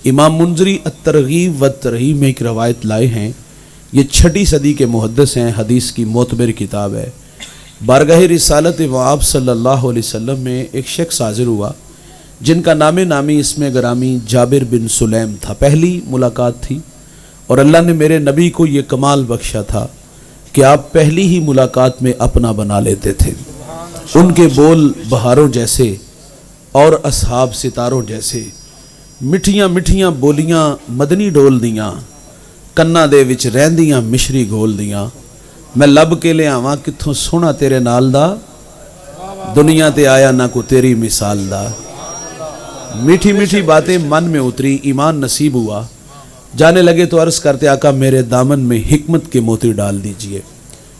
امام منذری الترغیب و ترہیب میں ایک روایت لائے ہیں. یہ 6 صدی کے محدث ہیں، حدیث کی معتبر کتاب ہے. بارگاہ رسالت آپ صلی اللہ علیہ وسلم میں ایک شخص حاضر ہوا جن کا نامی اس میں گرامی جابر بن سلیم تھا. پہلی ملاقات تھی اور اللہ نے میرے نبی کو یہ کمال بخشا تھا کہ آپ پہلی ہی ملاقات میں اپنا بنا لیتے تھے. ان کے بول بہاروں جیسے اور اصحاب ستاروں جیسے، مٹھیاں مٹھیاں بولیاں مدنی ڈول دیاں، کنا دے وچ رہندیاں مشری گول دیاں. میں لب کے لے آواں کتھوں سونا تیرے نال دا، دنیا تے آیا نہ کو تیری مثال دا. میٹھی میٹھی باتیں من میں اتری، ایمان نصیب ہوا. جانے لگے تو عرض کرتے آقا میرے دامن میں حکمت کے موتی ڈال دیجئے.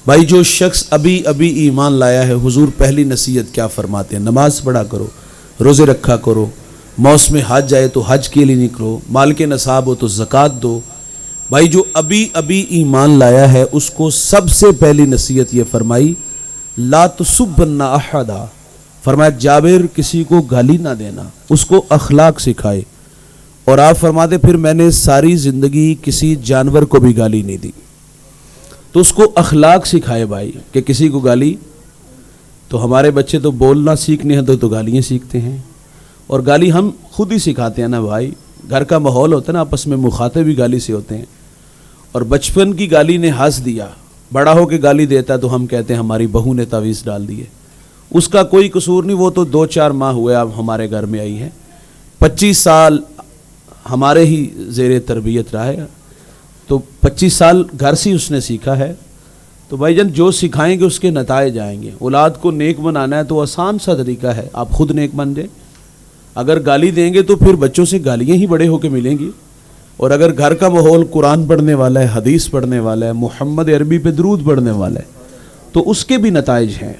بھائی جو شخص ابھی ایمان لایا ہے، حضور پہلی نصیحت کیا فرماتے ہیں؟ نماز پڑھا کرو، روزے رکھا کرو، موسم حج آئے تو حج کے لیے نکلو، مال کے نصاب ہو تو زکوٰۃ دو. بھائی جو ابھی ایمان لایا ہے اس کو سب سے پہلی نصیحت یہ فرمائی لا تسبن احدا. فرمایا جابر کسی کو گالی نہ دینا، اس کو اخلاق سکھائے. اور آپ فرماتے پھر میں نے ساری زندگی کسی جانور کو بھی گالی نہیں دی. تو اس کو اخلاق سکھائے بھائی کہ کسی کو گالی. تو ہمارے بچے تو بولنا سیکھنے ہیں تو گالیاں سیکھتے ہیں، اور گالی ہم خود ہی سکھاتے ہیں نا بھائی. گھر کا ماحول ہوتا ہے نا، آپس میں مخاطب بھی گالی سے ہوتے ہیں. اور بچپن کی گالی نے ہنس دیا، بڑا ہو کے گالی دیتا ہے تو ہم کہتے ہیں ہماری بہو نے تعویذ ڈال دیے. اس کا کوئی قصور نہیں، وہ تو 2-4 ماہ ہوئے اب ہمارے گھر میں آئی ہے. 25 سال ہمارے ہی زیر تربیت رہا ہے، تو 25 سال گھر سے اس نے سیکھا ہے. تو بھائی جان جو سکھائیں گے اس کے نتائج آئیں گے. اولاد کو نیک بنانا ہے تو آسان سا طریقہ ہے، آپ خود نیک بن جائیں. اگر گالی دیں گے تو پھر بچوں سے گالیاں ہی بڑے ہو کے ملیں گی. اور اگر گھر کا ماحول قرآن پڑھنے والا ہے، حدیث پڑھنے والا ہے، محمد عربی پہ درود پڑھنے والا ہے، تو اس کے بھی نتائج ہیں.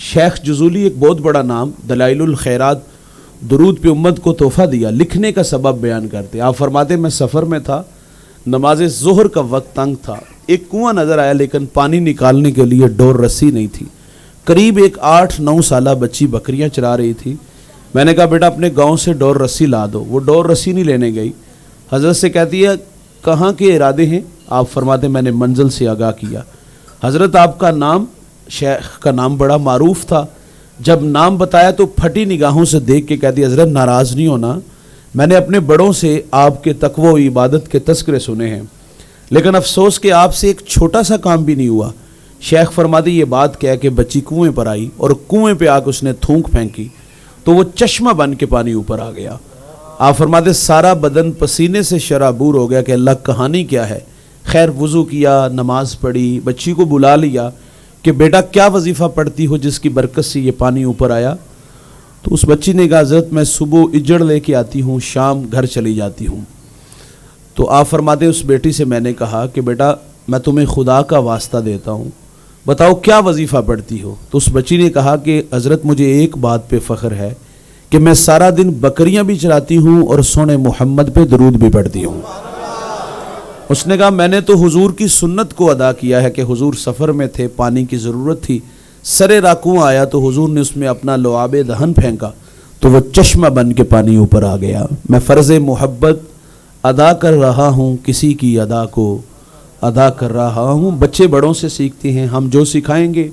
شیخ جزولی ایک بہت بڑا نام، دلائل الخیرات، درود پہ امت کو تحفہ دیا، لکھنے کا سبب بیان کرتے. آپ فرماتے میں سفر میں تھا، نماز ظہر کا وقت تنگ تھا، ایک کنواں نظر آیا لیکن پانی نکالنے کے لیے ڈور رسی نہیں تھی. قریب ایک 8-9 سالہ بچی بکریاں چرا رہی تھی. میں نے کہا بیٹا اپنے گاؤں سے ڈور رسی لا دو. وہ ڈور رسی نہیں لینے گئی. حضرت سے کہتی ہے کہاں کے ارادے ہیں؟ آپ فرماتے میں نے منزل سے آگاہ کیا. حضرت آپ کا نام، شیخ کا نام بڑا معروف تھا. جب نام بتایا تو پھٹی نگاہوں سے دیکھ کے کہتی حضرت ناراض نہیں ہونا، میں نے اپنے بڑوں سے آپ کے تقوی و عبادت کے تذکرے سنے ہیں، لیکن افسوس کہ آپ سے ایک چھوٹا سا کام بھی نہیں ہوا. شیخ فرماتے یہ بات کہہ کہ بچی کنویں پر آئی اور کنویں پہ آ کے اس نے تھونک پھینکی تو وہ چشمہ بن کے پانی اوپر آ گیا. آپ فرماتے سارا بدن پسینے سے شرابور ہو گیا کہ اللہ کہانی کیا ہے. خیر وضو کیا، نماز پڑھی، بچی کو بلا لیا کہ بیٹا کیا وظیفہ پڑھتی ہو جس کی برکت سے یہ پانی اوپر آیا؟ تو اس بچی نے کہا حضرت میں صبح اجڑ لے کے آتی ہوں، شام گھر چلی جاتی ہوں. تو آپ فرماتے اس بیٹی سے میں نے کہا کہ بیٹا میں تمہیں خدا کا واسطہ دیتا ہوں، بتاؤ کیا وظیفہ پڑھتی ہو؟ تو اس بچی نے کہا کہ حضرت مجھے ایک بات پہ فخر ہے کہ میں سارا دن بکریاں بھی چراتی ہوں اور سونے محمد پہ درود بھی پڑھتی ہوں. اس نے کہا میں نے تو حضور کی سنت کو ادا کیا ہے کہ حضور سفر میں تھے، پانی کی ضرورت تھی، سرے راکوں آیا تو حضور نے اس میں اپنا لعاب دہن پھینکا تو وہ چشمہ بن کے پانی اوپر آ گیا. میں فرض محبت ادا کر رہا ہوں، کسی کی ادا کو ادا کر رہا ہوں. بچے بڑوں سے سیکھتے ہیں، ہم جو سکھائیں گے